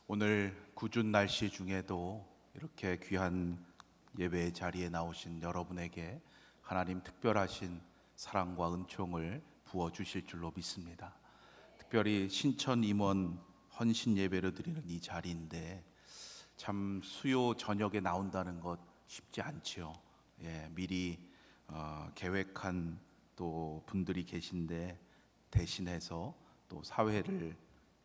오늘 궂은 날씨 중에도 이렇게 귀한 예배의 자리에 나오신 여러분에게 하나님 특별하신 사랑과 은총을 부어주실 줄로 믿습니다. 특별히 신천 임원 헌신 예배를 드리는 이 자리인데 참 수요 저녁에 나온다는 것 쉽지 않지요. 미리 계획한 또 분들이 계신데 대신해서 또 사회를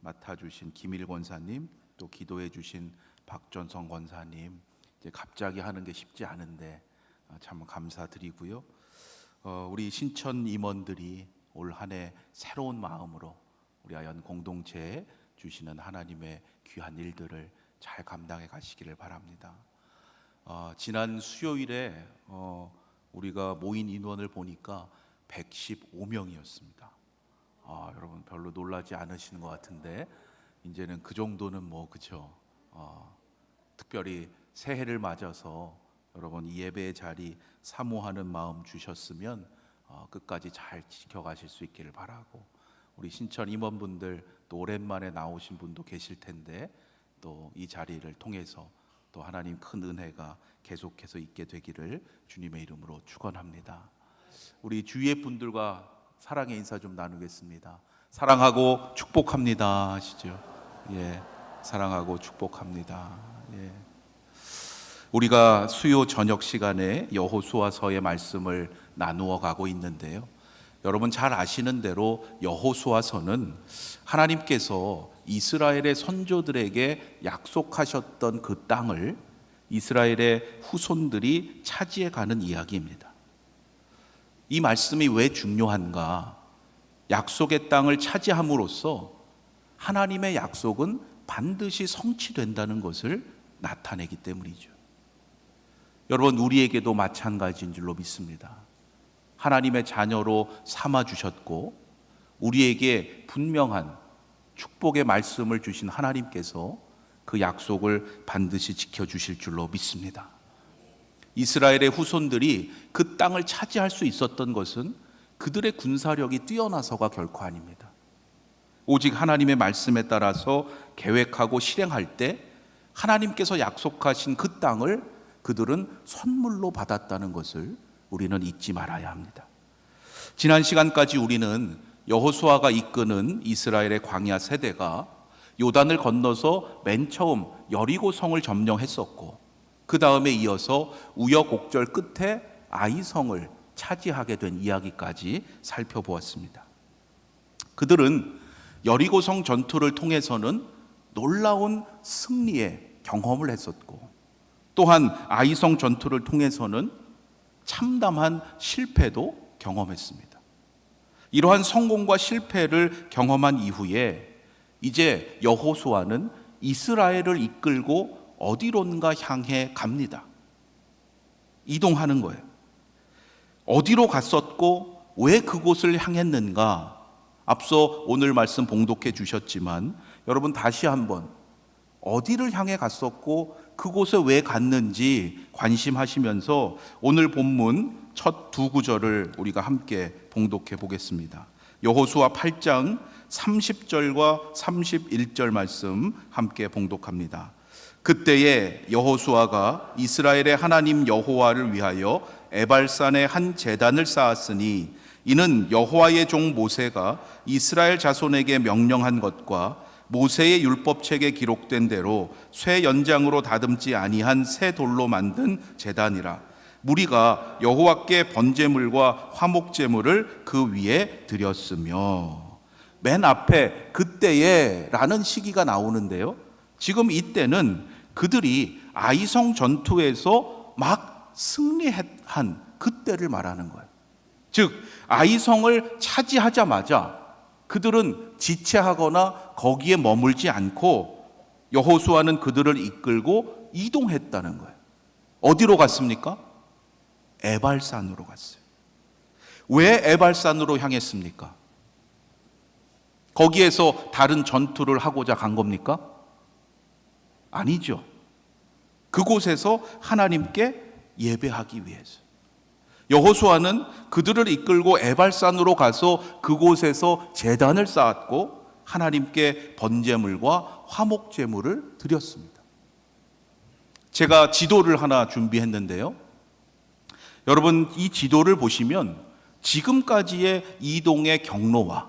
맡아주신 김일 권사님, 또 기도해 주신 박전성 권사님, 이제 갑자기 하는 게 쉽지 않은데 참 감사드리고요. 우리 신천 임원들이 올 한 해 새로운 마음으로 우리 아연 공동체에 주시는 하나님의 귀한 일들을 잘 감당해 가시기를 바랍니다. 지난 수요일에 우리가 모인 인원을 보니까 115명이었습니다. 여러분 별로 놀라지 않으시는 것 같은데 이제는 그 정도는 그죠? 특별히 새해를 맞아서 여러분 이 예배의 자리 사모하는 마음 주셨으면 끝까지 잘 지켜가실 수 있기를 바라고, 우리 신천 임원분들 또 오랜만에 나오신 분도 계실 텐데 또 이 자리를 통해서 또 하나님 큰 은혜가 계속해서 있게 되기를 주님의 이름으로 축원합니다. 우리 주위의 분들과 사랑의 인사 좀 나누겠습니다. 사랑하고 축복합니다 하시죠. 사랑하고 축복합니다. 우리가 수요 저녁 시간에 여호수아서의 말씀을 나누어 가고 있는데요, 여러분 잘 아시는 대로 여호수아서는 하나님께서 이스라엘의 선조들에게 약속하셨던 그 땅을 이스라엘의 후손들이 차지해 가는 이야기입니다. 이 말씀이 왜 중요한가? 약속의 땅을 차지함으로써 하나님의 약속은 반드시 성취된다는 것을 나타내기 때문이죠. 여러분, 우리에게도 마찬가지인 줄로 믿습니다. 하나님의 자녀로 삼아주셨고 우리에게 분명한 축복의 말씀을 주신 하나님께서 그 약속을 반드시 지켜주실 줄로 믿습니다. 이스라엘의 후손들이 그 땅을 차지할 수 있었던 것은 그들의 군사력이 뛰어나서가 결코 아닙니다. 오직 하나님의 말씀에 따라서 계획하고 실행할 때 하나님께서 약속하신 그 땅을 그들은 선물로 받았다는 것을 우리는 잊지 말아야 합니다. 지난 시간까지 우리는 여호수아가 이끄는 이스라엘의 광야 세대가 요단을 건너서 맨 처음 여리고성을 점령했었고, 그 다음에 이어서 우여곡절 끝에 아이성을 차지하게 된 이야기까지 살펴보았습니다. 그들은 여리고성 전투를 통해서는 놀라운 승리의 경험을 했었고, 또한 아이성 전투를 통해서는 참담한 실패도 경험했습니다. 이러한 성공과 실패를 경험한 이후에 이제 여호수아는 이스라엘을 이끌고 어디론가 향해 갑니다. 이동하는 거예요. 어디로 갔었고 왜 그곳을 향했는가? 앞서 오늘 말씀 봉독해 주셨지만 여러분 다시 한번 어디를 향해 갔었고 그곳에 왜 갔는지 관심하시면서 오늘 본문 첫 두 구절을 우리가 함께 봉독해 보겠습니다. 여호수아 8장 30절과 31절 말씀 함께 봉독합니다. 그때에 여호수아가 이스라엘의 하나님 여호와를 위하여 에발산에 한 제단을 쌓았으니 이는 여호와의 종 모세가 이스라엘 자손에게 명령한 것과 모세의 율법책에 기록된 대로 쇠 연장으로 다듬지 아니한 새 돌로 만든 제단이라. 무리가 여호와께 번제물과 화목제물을 그 위에 드렸으며. 맨 앞에 그때에 라는 시기가 나오는데요, 지금 이때는 그들이 아이성 전투에서 막 승리한 그때를 말하는 거예요. 즉 아이성을 차지하자마자 그들은 지체하거나 거기에 머물지 않고 여호수아는 그들을 이끌고 이동했다는 거예요. 어디로 갔습니까? 에발산으로 갔어요. 왜 에발산으로 향했습니까? 거기에서 다른 전투를 하고자 간 겁니까? 아니죠. 그곳에서 하나님께 예배하기 위해서. 여호수아는 그들을 이끌고 에발산으로 가서 그곳에서 제단을 쌓았고 하나님께 번제물과 화목제물을 드렸습니다. 제가 지도를 하나 준비했는데요. 여러분, 이 지도를 보시면 지금까지의 이동의 경로와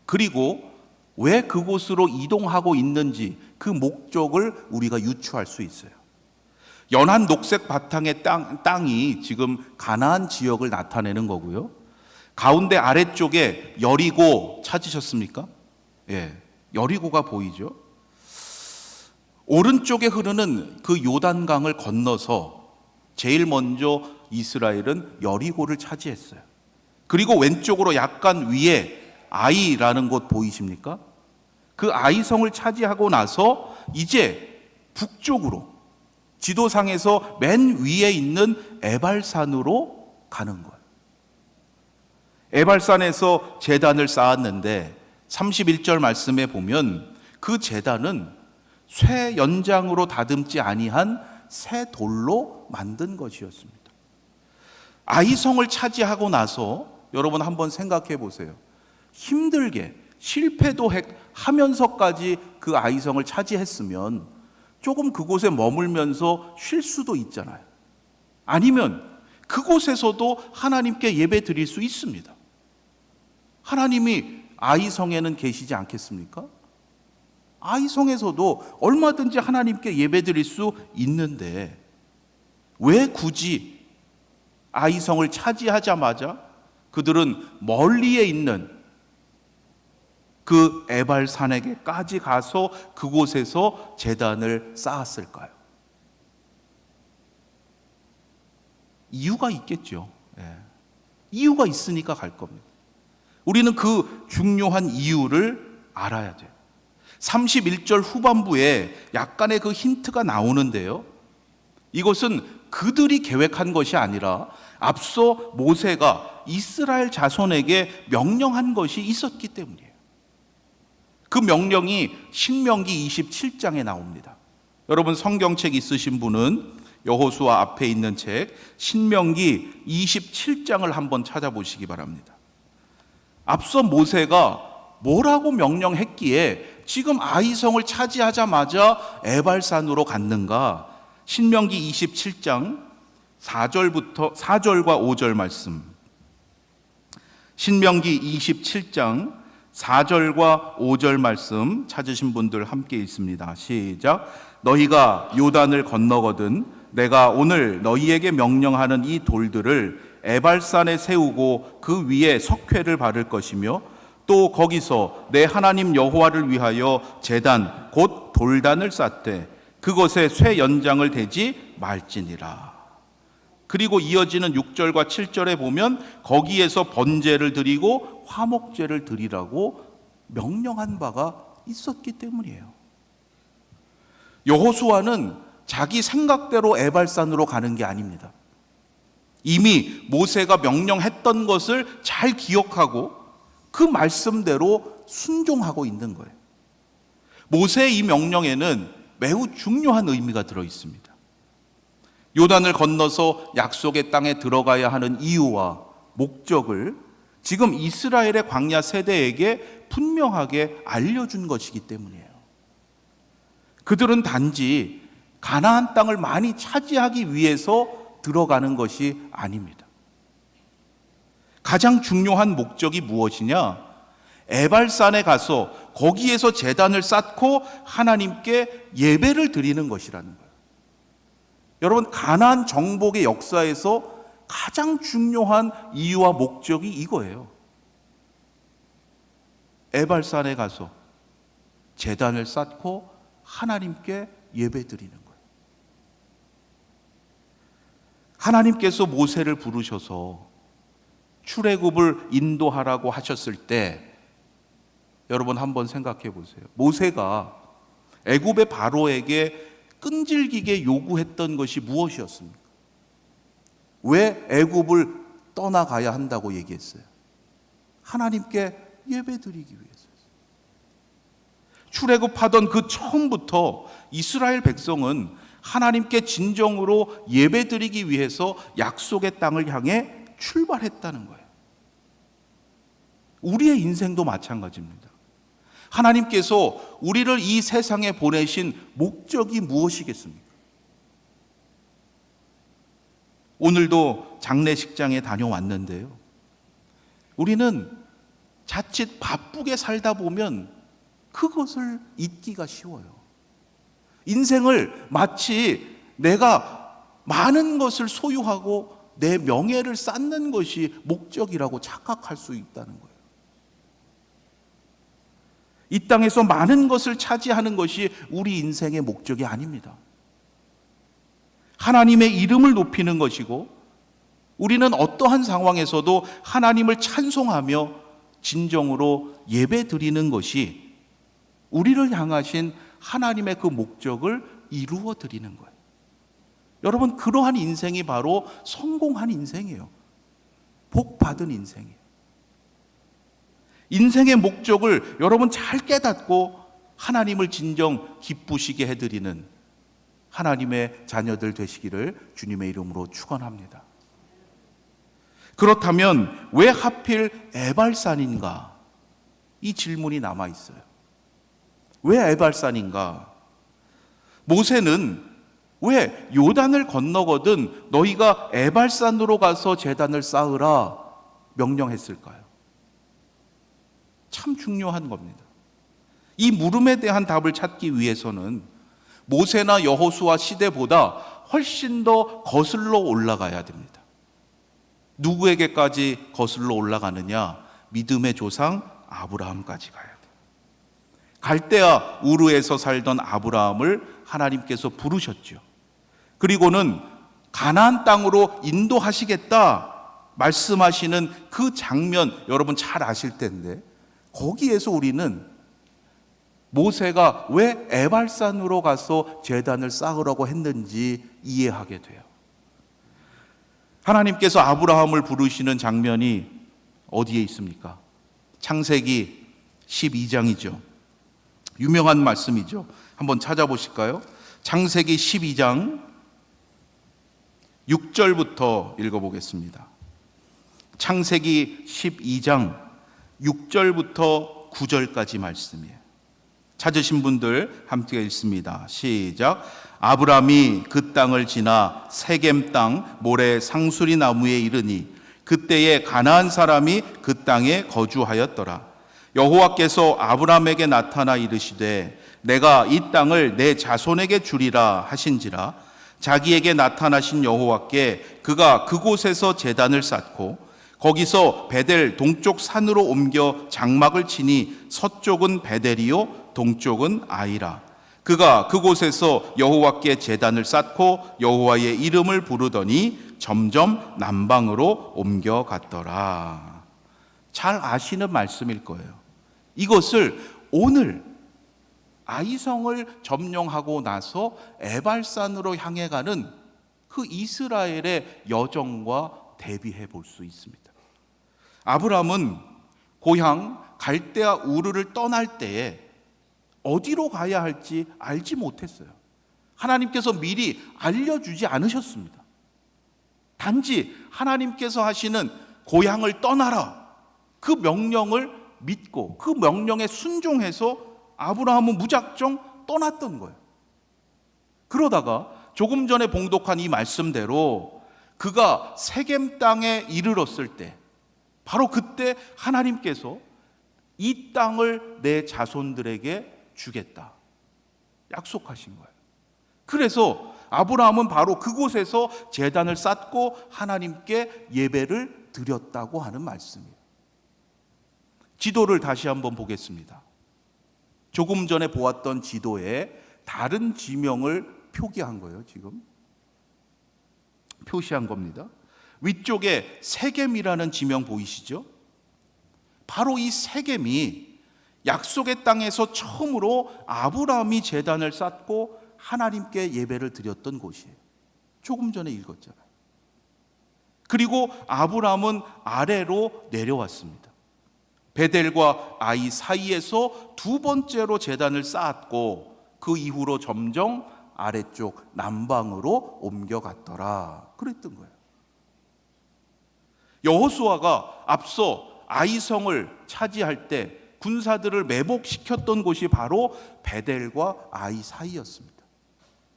그리고 왜 그곳으로 이동하고 있는지 그 목적을 우리가 유추할 수 있어요. 연한 녹색 바탕의 땅이 지금 가나안 지역을 나타내는 거고요. 가운데 아래쪽에 여리고 찾으셨습니까? 예, 여리고가 보이죠. 오른쪽에 흐르는 그 요단강을 건너서 제일 먼저 이스라엘은 여리고를 차지했어요. 그리고 왼쪽으로 약간 위에 아이라는 곳 보이십니까? 그 아이성을 차지하고 나서 이제 북쪽으로 지도상에서 맨 위에 있는 에발산으로 가는 거예요. 에발산에서 제단을 쌓았는데 31절 말씀에 보면 그 제단은 쇠 연장으로 다듬지 아니한 새 돌로 만든 것이었습니다. 아이성을 차지하고 나서 여러분 한번 생각해 보세요. 힘들게 실패도 하면서까지 그 아이성을 차지했으면 조금 그곳에 머물면서 쉴 수도 있잖아요. 아니면 그곳에서도 하나님께 예배 드릴 수 있습니다. 하나님이 아이성에는 계시지 않겠습니까? 아이성에서도 얼마든지 하나님께 예배 드릴 수 있는데 왜 굳이 아이성을 차지하자마자 그들은 멀리에 있는 그 에발산에게까지 가서 그곳에서 제단을 쌓았을까요? 이유가 있겠죠. 이유가 있으니까 갈 겁니다. 우리는 그 중요한 이유를 알아야 돼요. 31절 후반부에 약간의 그 힌트가 나오는데요. 이것은 그들이 계획한 것이 아니라 앞서 모세가 이스라엘 자손에게 명령한 것이 있었기 때문이에요. 그 명령이 신명기 27장에 나옵니다. 여러분 성경책 있으신 분은 여호수아 앞에 있는 책 신명기 27장을 한번 찾아보시기 바랍니다. 앞서 모세가 뭐라고 명령했기에 지금 아이성을 차지하자마자 에발산으로 갔는가? 신명기 27장 4절과 5절 말씀. 신명기 27장 4절과 5절 말씀 찾으신 분들 함께 읽습니다. 시작. 너희가 요단을 건너거든 내가 오늘 너희에게 명령하는 이 돌들을 에발산에 세우고 그 위에 석회를 바를 것이며 또 거기서 내 하나님 여호와를 위하여 제단 곧 돌단을 쌓되 그것에 쇠 연장을 대지 말지니라. 그리고 이어지는 6절과 7절에 보면 거기에서 번제를 드리고 화목제를 드리라고 명령한 바가 있었기 때문이에요. 여호수아는 자기 생각대로 에발산으로 가는 게 아닙니다. 이미 모세가 명령했던 것을 잘 기억하고 그 말씀대로 순종하고 있는 거예요. 모세의 이 명령에는 매우 중요한 의미가 들어 있습니다. 요단을 건너서 약속의 땅에 들어가야 하는 이유와 목적을 지금 이스라엘의 광야 세대에게 분명하게 알려준 것이기 때문이에요. 그들은 단지 가나안 땅을 많이 차지하기 위해서 들어가는 것이 아닙니다. 가장 중요한 목적이 무엇이냐? 에발산에 가서 거기에서 제단을 쌓고 하나님께 예배를 드리는 것이라는 거예요. 여러분, 가나안 정복의 역사에서 가장 중요한 이유와 목적이 이거예요. 에발산에 가서 제단을 쌓고 하나님께 예배 드리는 거예요. 하나님께서 모세를 부르셔서 출애굽을 인도하라고 하셨을 때 여러분 한번 생각해 보세요. 모세가 애굽의 바로에게 끈질기게 요구했던 것이 무엇이었습니까? 왜 애굽을 떠나가야 한다고 얘기했어요? 하나님께 예배드리기 위해서였어요. 출애굽하던 그 처음부터 이스라엘 백성은 하나님께 진정으로 예배드리기 위해서 약속의 땅을 향해 출발했다는 거예요. 우리의 인생도 마찬가지입니다. 하나님께서 우리를 이 세상에 보내신 목적이 무엇이겠습니까? 오늘도 장례식장에 다녀왔는데요. 우리는 자칫 바쁘게 살다 보면 그것을 잊기가 쉬워요. 인생을 마치 내가 많은 것을 소유하고 내 명예를 쌓는 것이 목적이라고 착각할 수 있다는 거예요. 이 땅에서 많은 것을 차지하는 것이 우리 인생의 목적이 아닙니다. 하나님의 이름을 높이는 것이고, 우리는 어떠한 상황에서도 하나님을 찬송하며 진정으로 예배 드리는 것이 우리를 향하신 하나님의 그 목적을 이루어 드리는 거예요. 여러분, 그러한 인생이 바로 성공한 인생이에요. 복 받은 인생이에요. 인생의 목적을 여러분 잘 깨닫고 하나님을 진정 기쁘시게 해드리는 하나님의 자녀들 되시기를 주님의 이름으로 축원합니다. 그렇다면 왜 하필 에발산인가? 이 질문이 남아 있어요. 왜 에발산인가? 모세는 왜 요단을 건너거든 너희가 에발산으로 가서 제단을 쌓으라 명령했을까요? 참 중요한 겁니다. 이 물음에 대한 답을 찾기 위해서는 모세나 여호수아 시대보다 훨씬 더 거슬러 올라가야 됩니다. 누구에게까지 거슬러 올라가느냐? 믿음의 조상 아브라함까지 가야 돼요. 갈대아 우르에서 살던 아브라함을 하나님께서 부르셨죠. 그리고는 가나안 땅으로 인도하시겠다 말씀하시는 그 장면 여러분 잘 아실 텐데, 거기에서 우리는 모세가 왜 에발산으로 가서 제단을 쌓으라고 했는지 이해하게 돼요. 하나님께서 아브라함을 부르시는 장면이 어디에 있습니까? 창세기 12장이죠. 유명한 말씀이죠. 한번 찾아보실까요? 창세기 12장 6절부터 읽어보겠습니다. 창세기 12장 6절부터 9절까지 말씀이에요. 찾으신 분들 함께 읽습니다. 시작. 아브람이 그 땅을 지나 세겜 땅 모래 상수리 나무에 이르니 그때에 가나안 사람이 그 땅에 거주하였더라. 여호와께서 아브람에게 나타나 이르시되 내가 이 땅을 내 자손에게 주리라 하신지라. 자기에게 나타나신 여호와께 그가 그곳에서 제단을 쌓고 거기서 베델 동쪽 산으로 옮겨 장막을 치니 서쪽은 베델이요 동쪽은 아이라. 그가 그곳에서 여호와께 제단을 쌓고 여호와의 이름을 부르더니 점점 남방으로 옮겨갔더라. 잘 아시는 말씀일 거예요. 이것을 오늘 아이성을 점령하고 나서 에발산으로 향해 가는 그 이스라엘의 여정과 대비해 볼 수 있습니다. 아브람은 고향 갈대아 우르를 떠날 때에 어디로 가야 할지 알지 못했어요. 하나님께서 미리 알려주지 않으셨습니다. 단지 하나님께서 하시는 고향을 떠나라, 그 명령을 믿고 그 명령에 순종해서 아브라함은 무작정 떠났던 거예요. 그러다가 조금 전에 봉독한 이 말씀대로 그가 세겜 땅에 이르렀을 때 바로 그때 하나님께서 이 땅을 내 자손들에게 주겠다 약속하신 거예요. 그래서 아브라함은 바로 그곳에서 제단을 쌓고 하나님께 예배를 드렸다고 하는 말씀이에요. 지도를 다시 한번 보겠습니다. 조금 전에 보았던 지도에 다른 지명을 표기한 거예요. 지금 표시한 겁니다. 위쪽에 세겜이라는 지명 보이시죠? 바로 이 세겜이 약속의 땅에서 처음으로 아브라함이 제단을 쌓고 하나님께 예배를 드렸던 곳이에요. 조금 전에 읽었잖아요. 그리고 아브라함은 아래로 내려왔습니다. 베델과 아이 사이에서 두 번째로 제단을 쌓았고 그 이후로 점점 아래쪽 남방으로 옮겨갔더라 그랬던 거예요. 여호수아가 앞서 아이성을 차지할 때 군사들을 매복시켰던 곳이 바로 베델과 아이 사이였습니다.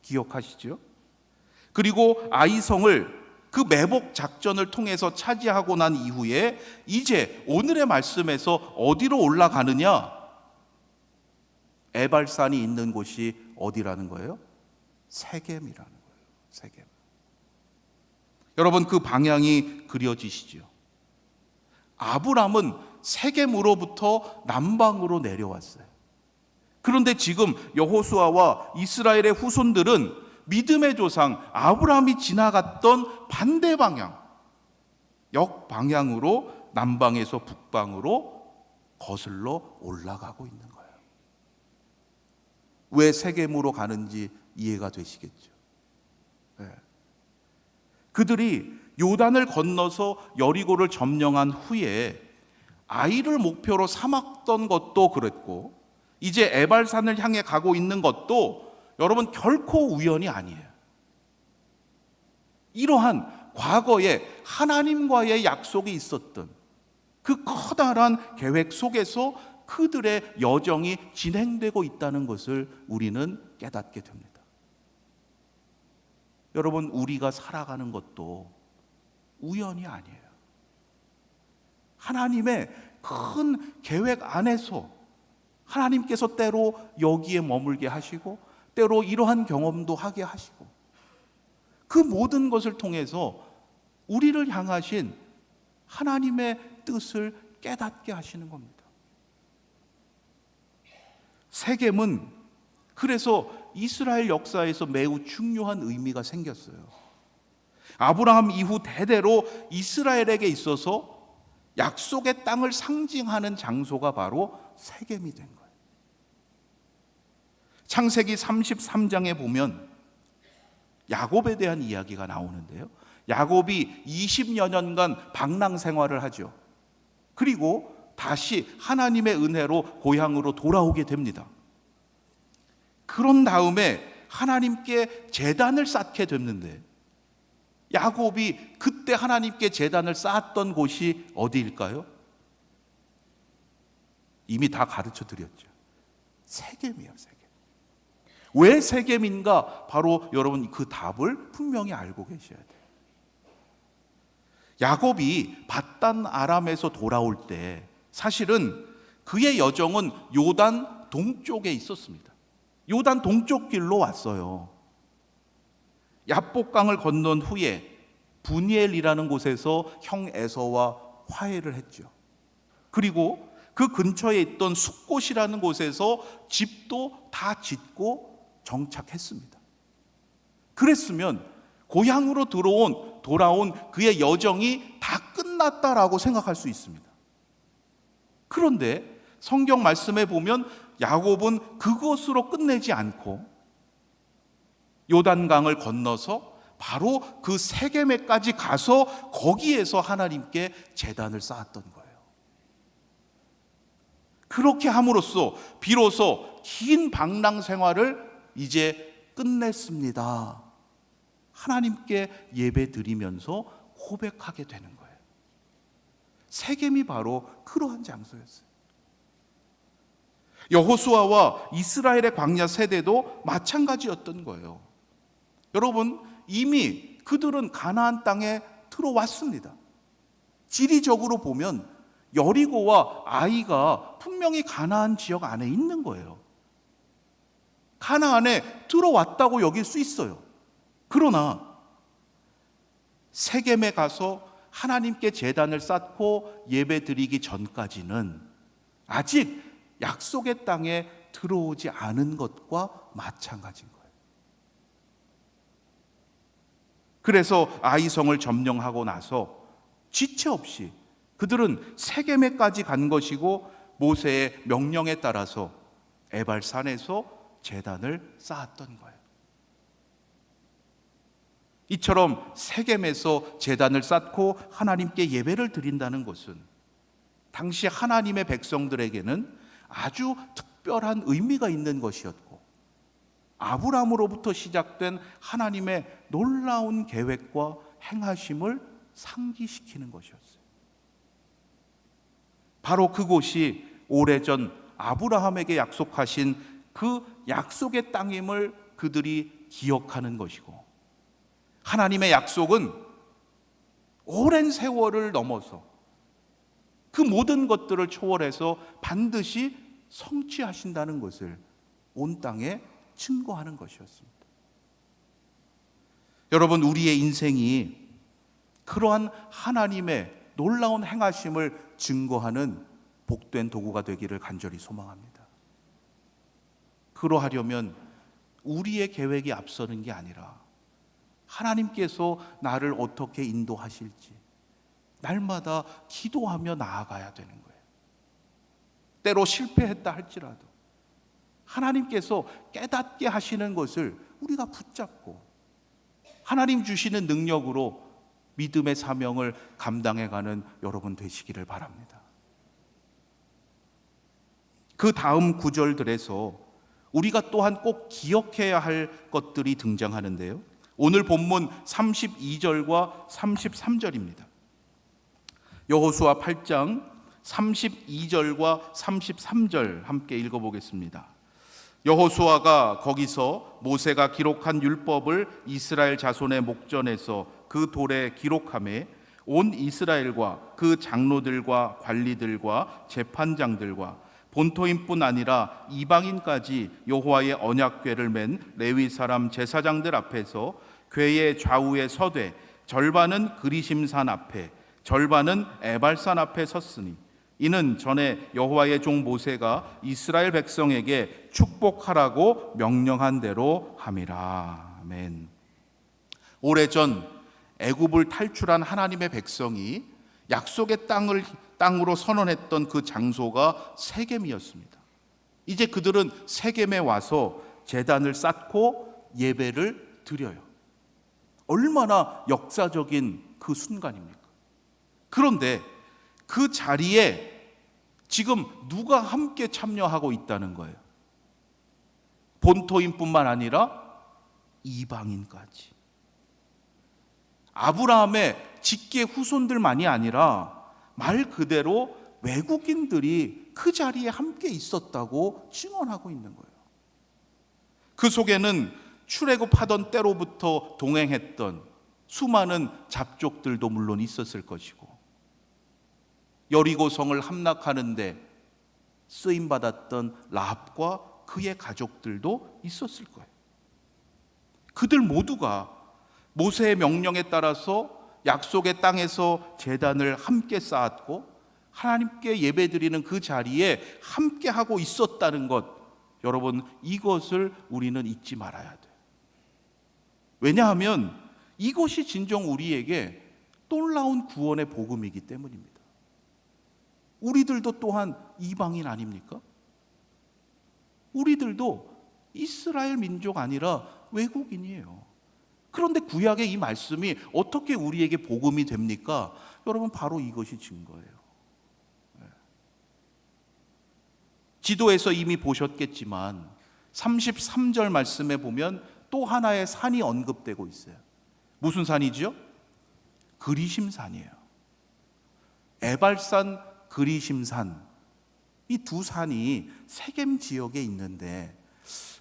기억하시죠? 그리고 아이성을 그 매복 작전을 통해서 차지하고 난 이후에 이제 오늘의 말씀에서 어디로 올라가느냐? 에발산이 있는 곳이 어디라는 거예요? 세겜이라는 거예요. 세겜. 여러분, 그 방향이 그려지시죠? 아브람은 세겜으로부터 남방으로 내려왔어요. 그런데 지금 여호수아와 이스라엘의 후손들은 믿음의 조상 아브라함이 지나갔던 반대 방향, 역방향으로 남방에서 북방으로 거슬러 올라가고 있는 거예요. 왜 세겜으로 가는지 이해가 되시겠죠? 네. 그들이 요단을 건너서 여리고를 점령한 후에 아이를 목표로 삼았던 것도 그랬고, 이제 에발산을 향해 가고 있는 것도 여러분 결코 우연이 아니에요. 이러한 과거에 하나님과의 약속이 있었던 그 커다란 계획 속에서 그들의 여정이 진행되고 있다는 것을 우리는 깨닫게 됩니다. 여러분, 우리가 살아가는 것도 우연이 아니에요. 하나님의 큰 계획 안에서 하나님께서 때로 여기에 머물게 하시고 때로 이러한 경험도 하게 하시고 그 모든 것을 통해서 우리를 향하신 하나님의 뜻을 깨닫게 하시는 겁니다. 세겜은 그래서 이스라엘 역사에서 매우 중요한 의미가 생겼어요. 아브라함 이후 대대로 이스라엘에게 있어서 약속의 땅을 상징하는 장소가 바로 세겜이 된 거예요. 창세기 33장에 보면 야곱에 대한 이야기가 나오는데요. 야곱이 20여 년간 방랑 생활을 하죠. 그리고 다시 하나님의 은혜로 고향으로 돌아오게 됩니다. 그런 다음에 하나님께 제단을 쌓게 됐는데, 야곱이 그때 하나님께 제단을 쌓았던 곳이 어디일까요? 이미 다 가르쳐 드렸죠. 세겜이에요, 세겜. 왜 세겜인가? 바로 여러분 그 답을 분명히 알고 계셔야 돼요. 야곱이 밧단 아람에서 돌아올 때 사실은 그의 여정은 요단 동쪽에 있었습니다. 요단 동쪽 길로 왔어요. 야복강을 건넌 후에 분이엘이라는 곳에서 형 에서와 화해를 했죠. 그리고 그 근처에 있던 숫곳이라는 곳에서 집도 다 짓고 정착했습니다. 그랬으면 고향으로 돌아온 그의 여정이 다 끝났다라고 생각할 수 있습니다. 그런데 성경 말씀에 보면 야곱은 그것으로 끝내지 않고 요단강을 건너서 바로 그 세겜에까지 가서 거기에서 하나님께 제단을 쌓았던 거예요. 그렇게 함으로써 비로소 긴 방랑 생활을 이제 끝냈습니다. 하나님께 예배 드리면서 고백하게 되는 거예요. 세겜이 바로 그러한 장소였어요. 여호수아와 이스라엘의 광야 세대도 마찬가지였던 거예요. 여러분, 이미 그들은 가나안 땅에 들어왔습니다. 지리적으로 보면 여리고와 아이가 분명히 가나안 지역 안에 있는 거예요. 가나안에 들어왔다고 여길 수 있어요. 그러나 세겜에 가서 하나님께 제단을 쌓고 예배드리기 전까지는 아직 약속의 땅에 들어오지 않은 것과 마찬가지인 거예요. 그래서 아이성을 점령하고 나서 지체 없이 그들은 세겜에까지 간 것이고, 모세의 명령에 따라서 에발산에서 제단을 쌓았던 거예요. 이처럼 세겜에서 제단을 쌓고 하나님께 예배를 드린다는 것은 당시 하나님의 백성들에게는 아주 특별한 의미가 있는 것이었고, 아브라함으로부터 시작된 하나님의 놀라운 계획과 행하심을 상기시키는 것이었어요. 바로 그곳이 오래전 아브라함에게 약속하신 그 약속의 땅임을 그들이 기억하는 것이고, 하나님의 약속은 오랜 세월을 넘어서 그 모든 것들을 초월해서 반드시 성취하신다는 것을 온 땅에 증거하는 것이었습니다. 여러분, 우리의 인생이 그러한 하나님의 놀라운 행하심을 증거하는 복된 도구가 되기를 간절히 소망합니다. 그러하려면 우리의 계획이 앞서는 게 아니라 하나님께서 나를 어떻게 인도하실지 날마다 기도하며 나아가야 되는 거예요. 때로 실패했다 할지라도 하나님께서 깨닫게 하시는 것을 우리가 붙잡고 하나님 주시는 능력으로 믿음의 사명을 감당해가는 여러분 되시기를 바랍니다. 그 다음 구절들에서 우리가 또한 꼭 기억해야 할 것들이 등장하는데요, 오늘 본문 32절과 33절입니다. 여호수아 8장 32절과 33절 함께 읽어보겠습니다. 여호수아가 거기서 모세가 기록한 율법을 이스라엘 자손의 목전에서 그 돌에 기록하매 온 이스라엘과 그 장로들과 관리들과 재판장들과 본토인뿐 아니라 이방인까지 여호와의 언약궤를 맨 레위 사람 제사장들 앞에서 궤의 좌우에 서되 절반은 그리심산 앞에 절반은 에발산 앞에 섰으니 이는 전에 여호와의 종 모세가 이스라엘 백성에게 축복하라고 명령한 대로 함이라. 아멘. 오래전 애굽을 탈출한 하나님의 백성이 약속의 땅으로 선언했던 그 장소가 세겜이었습니다. 이제 그들은 세겜에 와서 제단을 쌓고 예배를 드려요. 얼마나 역사적인 그 순간입니까? 그런데 그 자리에 지금 누가 함께 참여하고 있다는 거예요? 본토인뿐만 아니라 이방인까지. 아브라함의 직계 후손들만이 아니라 말 그대로 외국인들이 그 자리에 함께 있었다고 증언하고 있는 거예요. 그 속에는 출애굽하던 때로부터 동행했던 수많은 잡족들도 물론 있었을 것이고, 여리고성을 함락하는데 쓰임받았던 라합과 그의 가족들도 있었을 거예요. 그들 모두가 모세의 명령에 따라서 약속의 땅에서 제단을 함께 쌓았고 하나님께 예배드리는 그 자리에 함께 하고 있었다는 것, 여러분, 이것을 우리는 잊지 말아야 돼요. 왜냐하면 이것이 진정 우리에게 놀라운 구원의 복음이기 때문입니다. 우리들도 또한 이방인 아닙니까? 우리들도 이스라엘 민족 아니라 외국인이에요. 그런데 구약의 이 말씀이 어떻게 우리에게 복음이 됩니까? 여러분, 바로 이것이 증거예요. 지도에서 이미 보셨겠지만 33절 말씀에 보면 또 하나의 산이 언급되고 있어요. 무슨 산이죠? 그리심산이에요. 에발산, 그리심산, 이 두 산이 세겜 지역에 있는데,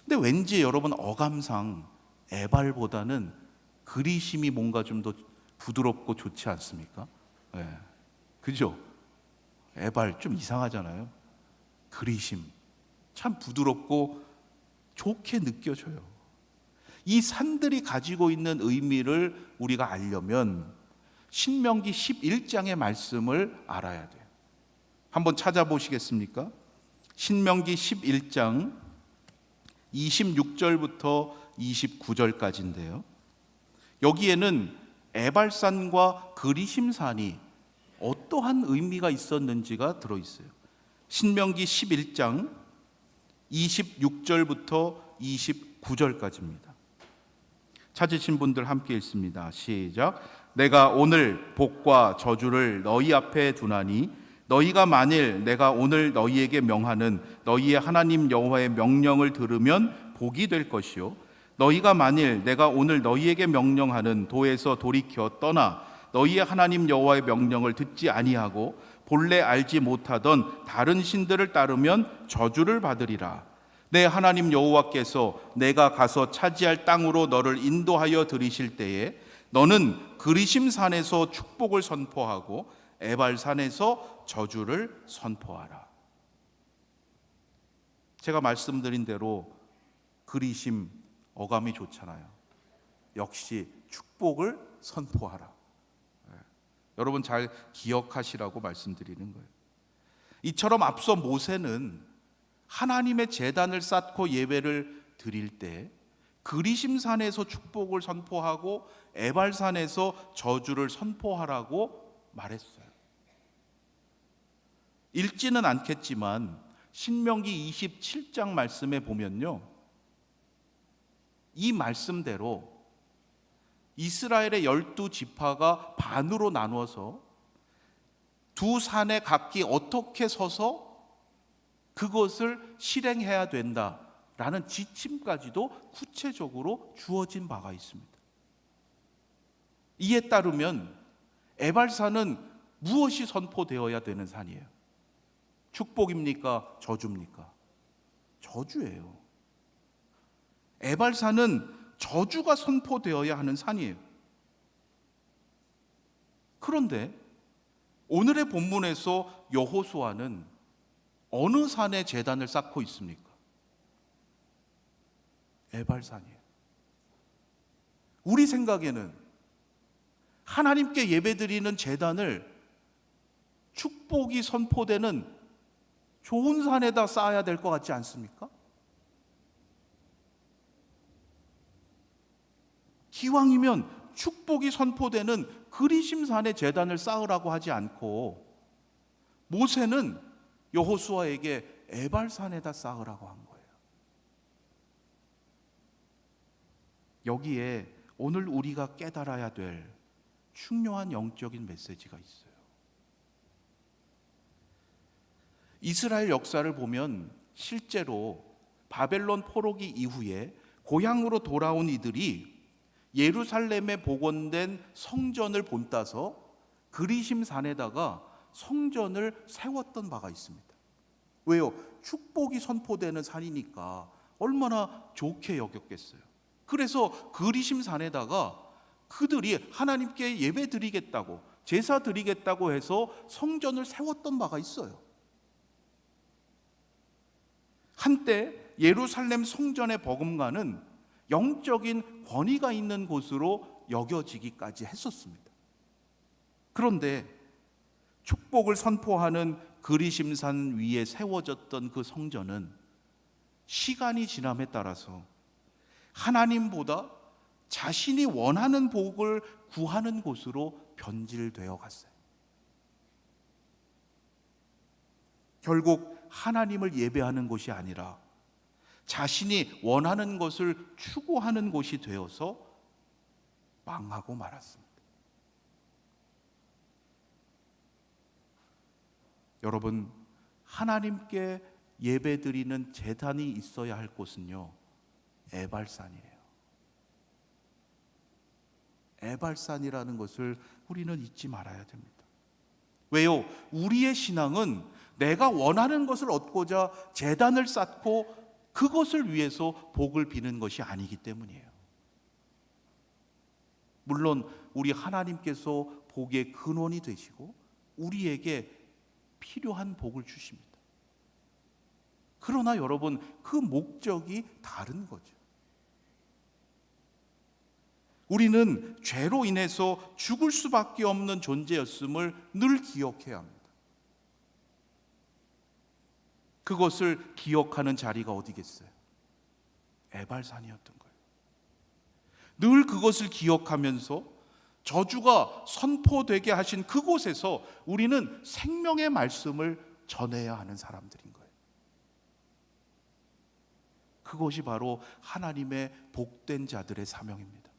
근데 왠지 여러분 어감상 에발보다는 그리심이 뭔가 좀 더 부드럽고 좋지 않습니까? 네. 그죠? 에발 좀 이상하잖아요. 그리심 참 부드럽고 좋게 느껴져요. 이 산들이 가지고 있는 의미를 우리가 알려면 신명기 11장의 말씀을 알아야 돼요. 한번 찾아보시겠습니까? 신명기 11장 26절부터 29절까지인데요. 여기에는 에발산과 그리심산이 어떠한 의미가 있었는지가 들어있어요. 신명기 11장 26절부터 29절까지입니다. 찾으신 분들 함께 읽습니다. 시작. 내가 오늘 복과 저주를 너희 앞에 두나니 너희가 만일 내가 오늘 너희에게 명하는 너희의 하나님 여호와의 명령을 들으면 복이 될 것이요, 너희가 만일 내가 오늘 너희에게 명령하는 도에서 돌이켜 떠나 너희의 하나님 여호와의 명령을 듣지 아니하고 본래 알지 못하던 다른 신들을 따르면 저주를 받으리라. 내 하나님 여호와께서 내가 가서 차지할 땅으로 너를 인도하여 들이실 때에 너는 그리심 산에서 축복을 선포하고 에발 산에서 저주를 선포하라. 제가 말씀드린 대로 그리심 어감이 좋잖아요. 역시 축복을 선포하라. 여러분 잘 기억하시라고 말씀드리는 거예요. 이처럼 앞서 모세는 하나님의 제단을 쌓고 예배를 드릴 때 그리심산에서 축복을 선포하고 에발산에서 저주를 선포하라고 말했어요. 읽지는 않겠지만 신명기 27장 말씀에 보면요, 이 말씀대로 이스라엘의 12지파가 반으로 나누어서 두 산에 각기 어떻게 서서 그것을 실행해야 된다라는 지침까지도 구체적으로 주어진 바가 있습니다. 이에 따르면 에발산은 무엇이 선포되어야 되는 산이에요? 축복입니까? 저주입니까? 저주예요. 에발산은 저주가 선포되어야 하는 산이에요. 그런데 오늘의 본문에서 여호수아는 어느 산에 제단을 쌓고 있습니까? 에발산이에요. 우리 생각에는 하나님께 예배드리는 제단을 축복이 선포되는 좋은 산에다 쌓아야 될 것 같지 않습니까? 기왕이면 축복이 선포되는 그리심산에 제단을 쌓으라고 하지 않고 모세는 여호수아에게 에발산에다 쌓으라고 한 거예요. 여기에 오늘 우리가 깨달아야 될 중요한 영적인 메시지가 있어요. 이스라엘 역사를 보면 실제로 바벨론 포로기 이후에 고향으로 돌아온 이들이 예루살렘에 복원된 성전을 본따서 그리심산에다가 성전을 세웠던 바가 있습니다. 왜요? 축복이 선포되는 산이니까 얼마나 좋게 여겼겠어요. 그래서 그리심산에다가 그들이 하나님께 예배 드리겠다고, 제사 드리겠다고 해서 성전을 세웠던 바가 있어요. 한때 예루살렘 성전의 버금가는 영적인 권위가 있는 곳으로 여겨지기까지 했었습니다. 그런데 축복을 선포하는 그리심산 위에 세워졌던 그 성전은 시간이 지남에 따라서 하나님보다 자신이 원하는 복을 구하는 곳으로 변질되어 갔어요. 결국 하나님을 예배하는 곳이 아니라 자신이 원하는 것을 추구하는 곳이 되어서 망하고 말았습니다. 여러분, 하나님께 예배드리는 제단이 있어야 할 곳은요, 에발산이에요. 에발산이라는 것을 우리는 잊지 말아야 됩니다. 왜요? 우리의 신앙은 내가 원하는 것을 얻고자 제단을 쌓고 그것을 위해서 복을 비는 것이 아니기 때문이에요. 물론 우리 하나님께서 복의 근원이 되시고 우리에게 필요한 복을 주십니다. 그러나 여러분, 그 목적이 다른 거죠. 우리는 죄로 인해서 죽을 수밖에 없는 존재였음을 늘 기억해야 합니다. 그것을 기억하는 자리가 어디겠어요? 에발산이었던 거예요. 늘 그것을 기억하면서 저주가 선포되게 하신 그곳에서 우리는 생명의 말씀을 전해야 하는 사람들인 거예요. 그것이 바로 하나님의 복된 자들의 사명입니다.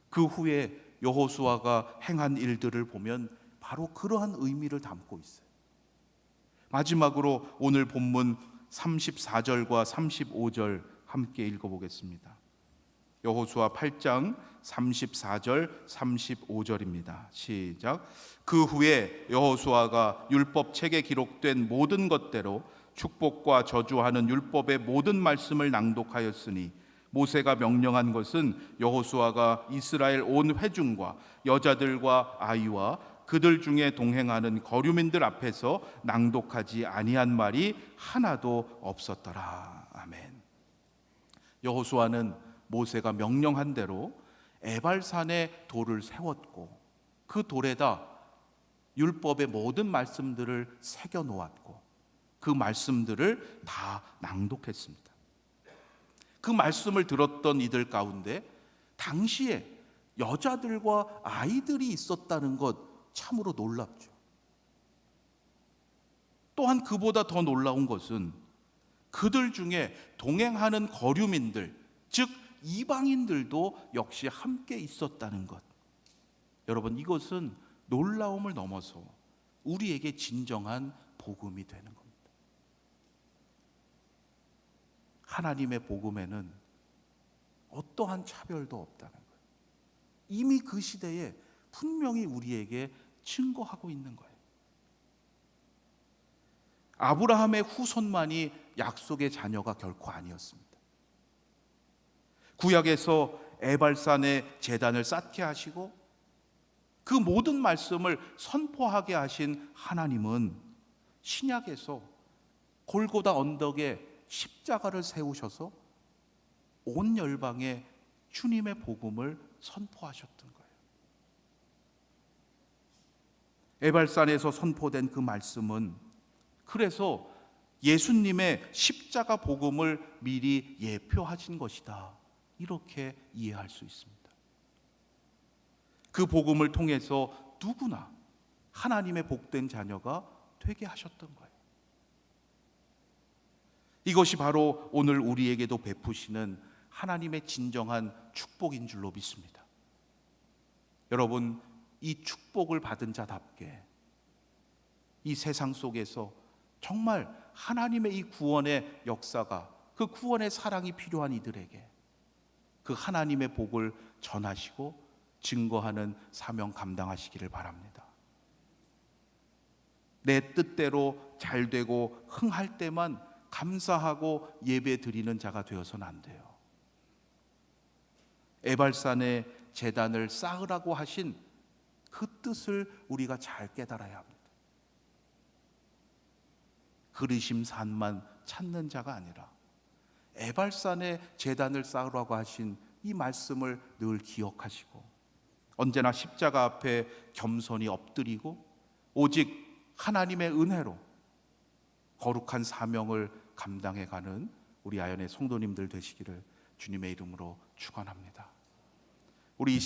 그 후에 여호수아가 행한 일들을 보면 바로 그러한 의미를 담고 있어요. 마지막으로 오늘 본문 34절과 35절 함께 읽어보겠습니다. 여호수아 8장 34절 35절입니다. 시작. 그 후에 여호수아가 율법 책에 기록된 모든 것대로 축복과 저주하는 율법의 모든 말씀을 낭독하였으니 모세가 명령한 것은 여호수아가 이스라엘 온 회중과 여자들과 아이와 그들 중에 동행하는 거류민들 앞에서 낭독하지 아니한 말이 하나도 없었더라. 아멘. 여호수아는 모세가 명령한 대로 에발산에 돌을 세웠고 그 돌에다 율법의 모든 말씀들을 새겨 놓았고 그 말씀들을 다 낭독했습니다. 그 말씀을 들었던 이들 가운데 당시에 여자들과 아이들이 있었다는 것 참으로 놀랍죠. 또한 그보다 더 놀라운 것은 그들 중에 동행하는 거류민들, 즉 이방인들도 역시 함께 있었다는 것. 여러분, 이것은 놀라움을 넘어서 우리에게 진정한 복음이 되는 겁니다. 하나님의 복음에는 어떠한 차별도 없다는 거예요. 이미 그 시대에 분명히 우리에게 증거하고 있는 거예요. 아브라함의 후손만이 약속의 자녀가 결코 아니었습니다. 구약에서 에발산에 제단을 쌓게 하시고 그 모든 말씀을 선포하게 하신 하나님은 신약에서 골고다 언덕에 십자가를 세우셔서 온 열방에 주님의 복음을 선포하셨던 거예요. 에발산에서 선포된 그 말씀은 그래서 예수님의 십자가 복음을 미리 예표하신 것이다, 이렇게 이해할 수 있습니다. 그 복음을 통해서 누구나 하나님의 복된 자녀가 되게 하셨던 거예요. 이것이 바로 오늘 우리에게도 베푸시는 하나님의 진정한 축복인 줄로 믿습니다. 여러분, 이 축복을 받은 자답게 이 세상 속에서 정말 하나님의 이 구원의 역사가, 그 구원의 사랑이 필요한 이들에게 그 하나님의 복을 전하시고 증거하는 사명 감당하시기를 바랍니다. 내 뜻대로 잘 되고 흥할 때만 감사하고 예배 드리는 자가 되어서는 안 돼요. 에발산에 제단을 쌓으라고 하신 그 뜻을 우리가 잘 깨달아야 합니다. 그르심 산만 찾는 자가 아니라 에발산에 제단을 쌓으라고 하신 이 말씀을 늘 기억하시고 언제나 십자가 앞에 겸손히 엎드리고 오직 하나님의 은혜로 거룩한 사명을 감당해가는 우리 아연의 성도님들 되시기를 주님의 이름으로 축원합니다. 우리 이